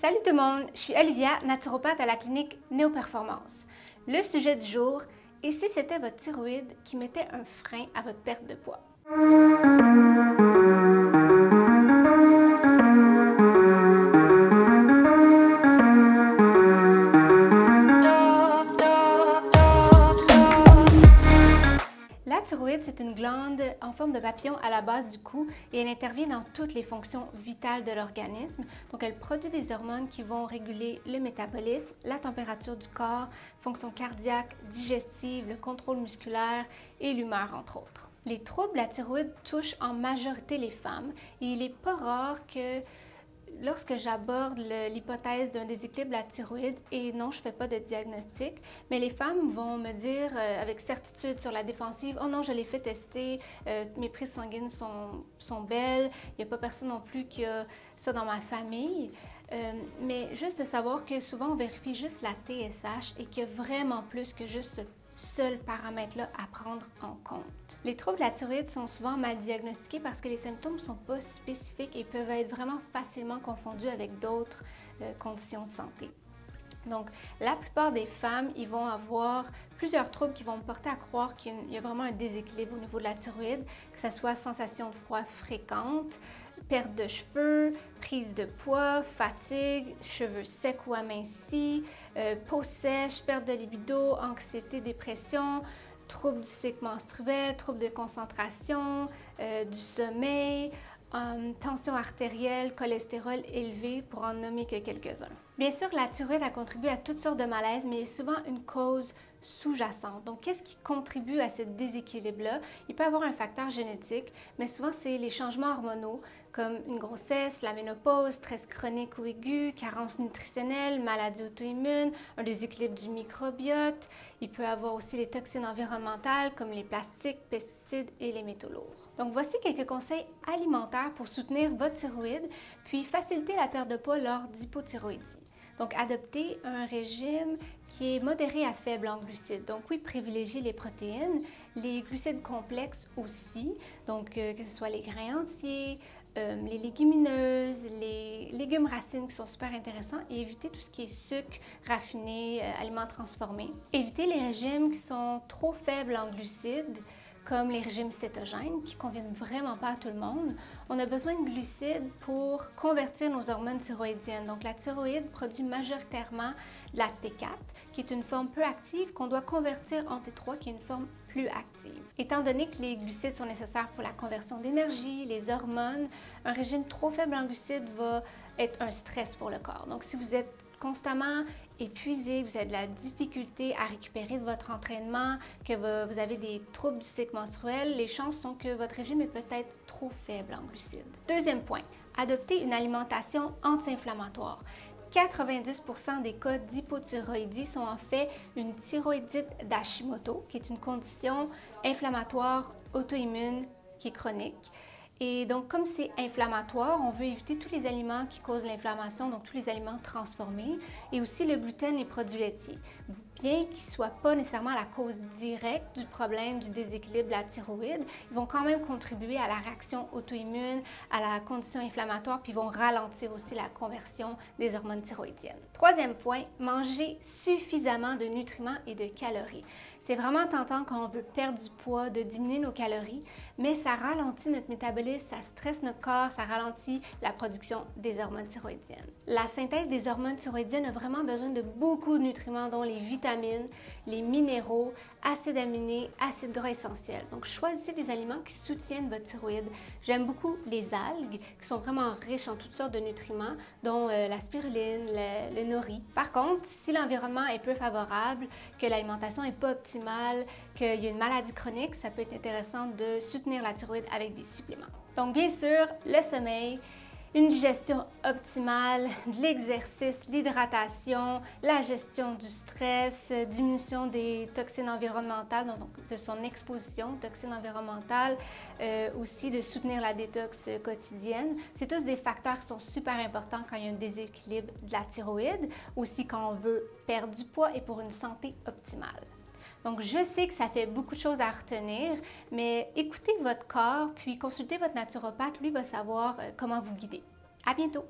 Salut tout le monde, je suis Olivia, naturopathe à la clinique Néo-Performance. Le sujet du jour, et si c'était votre thyroïde qui mettait un frein à votre perte de poids? La thyroïde, c'est une glande en forme de papillon à la base du cou et elle intervient dans toutes les fonctions vitales de l'organisme. Donc, elle produit des hormones qui vont réguler le métabolisme, la température du corps, fonctions cardiaques, digestives, le contrôle musculaire et l'humeur, entre autres. Les troubles de la thyroïde touchent en majorité les femmes et il n'est pas rare que lorsque j'aborde l'hypothèse d'un déséquilibre de la thyroïde, et non, je ne fais pas de diagnostic, mais les femmes vont me dire avec certitude sur la défensive « Oh non, je l'ai fait tester, mes prises sanguines sont belles, il n'y a pas personne non plus qui a ça dans ma famille. » Mais juste de savoir que souvent on vérifie juste la TSH et qu'il y a vraiment plus que juste ce seul paramètre-là à prendre en compte. Les troubles de la thyroïde sont souvent mal diagnostiqués parce que les symptômes ne sont pas spécifiques et peuvent être vraiment facilement confondus avec d'autres conditions de santé. Donc, la plupart des femmes, ils vont avoir plusieurs troubles qui vont me porter à croire qu'il y a vraiment un déséquilibre au niveau de la thyroïde, que ce soit sensation de froid fréquente, perte de cheveux, prise de poids, fatigue, cheveux secs ou amincis, peau sèche, perte de libido, anxiété, dépression, troubles du cycle menstruel, troubles de concentration, du sommeil, tension artérielle, cholestérol élevé, pour en nommer que quelques-uns. Bien sûr, la thyroïde a contribué à toutes sortes de malaises, mais il y a souvent une cause sous-jacente. Donc, qu'est-ce qui contribue à ce déséquilibre-là? Il peut y avoir un facteur génétique, mais souvent, c'est les changements hormonaux, comme une grossesse, la ménopause, stress chronique ou aigu, carence nutritionnelle, maladie auto-immune, un déséquilibre du microbiote. Il peut y avoir aussi les toxines environnementales, comme les plastiques, pesticides et les métaux lourds. Donc, voici quelques conseils alimentaires pour soutenir votre thyroïde, puis faciliter la perte de poids lors d'hypothyroïdie. Donc, adopter un régime qui est modéré à faible en glucides. Donc, oui, privilégier les protéines, les glucides complexes aussi, donc que ce soit les grains entiers, les légumineuses, les légumes racines qui sont super intéressants et éviter tout ce qui est sucre, raffiné, aliments transformés. Éviter les régimes qui sont trop faibles en glucides, comme les régimes cétogènes, qui ne conviennent vraiment pas à tout le monde. On a besoin de glucides pour convertir nos hormones thyroïdiennes. Donc, la thyroïde produit majoritairement la T4, qui est une forme peu active qu'on doit convertir en T3, qui est une forme plus active. Étant donné que les glucides sont nécessaires pour la conversion d'énergie, les hormones, un régime trop faible en glucides va être un stress pour le corps. Donc, si vous êtes constamment épuisé, vous avez de la difficulté à récupérer de votre entraînement, que vous avez des troubles du cycle menstruel, les chances sont que votre régime est peut-être trop faible en glucides. Deuxième point, adopter une alimentation anti-inflammatoire. 90% des cas d'hypothyroïdie sont en fait une thyroïdite d'Hashimoto, qui est une condition inflammatoire auto-immune qui est chronique. Et donc, comme c'est inflammatoire, on veut éviter tous les aliments qui causent l'inflammation, donc tous les aliments transformés, et aussi le gluten et les produits laitiers. Bien qu'ils ne soient pas nécessairement la cause directe du problème du déséquilibre de la thyroïde, ils vont quand même contribuer à la réaction auto-immune, à la condition inflammatoire, puis ils vont ralentir aussi la conversion des hormones thyroïdiennes. Troisième point, manger suffisamment de nutriments et de calories. C'est vraiment tentant quand on veut perdre du poids, de diminuer nos calories, mais ça ralentit notre métabolisme, ça stresse notre corps, ça ralentit la production des hormones thyroïdiennes. La synthèse des hormones thyroïdiennes a vraiment besoin de beaucoup de nutriments, dont les vitamines, les minéraux, acides aminés, acides gras essentiels. Donc, choisissez des aliments qui soutiennent votre thyroïde. J'aime beaucoup les algues, qui sont vraiment riches en toutes sortes de nutriments, dont la spiruline, le nori. Par contre, si l'environnement est peu favorable, que l'alimentation n'est pas optimale, qu'il y a une maladie chronique, ça peut être intéressant de soutenir la thyroïde avec des suppléments. Donc, bien sûr, le sommeil, une digestion optimale, de l'exercice, l'hydratation, la gestion du stress, diminution des toxines environnementales, donc de son exposition aux toxines environnementales, aussi de soutenir la détox quotidienne. C'est tous des facteurs qui sont super importants quand il y a un déséquilibre de la thyroïde, aussi quand on veut perdre du poids et pour une santé optimale. Donc, je sais que ça fait beaucoup de choses à retenir, mais écoutez votre corps, puis consultez votre naturopathe. Lui va savoir comment vous guider. À bientôt!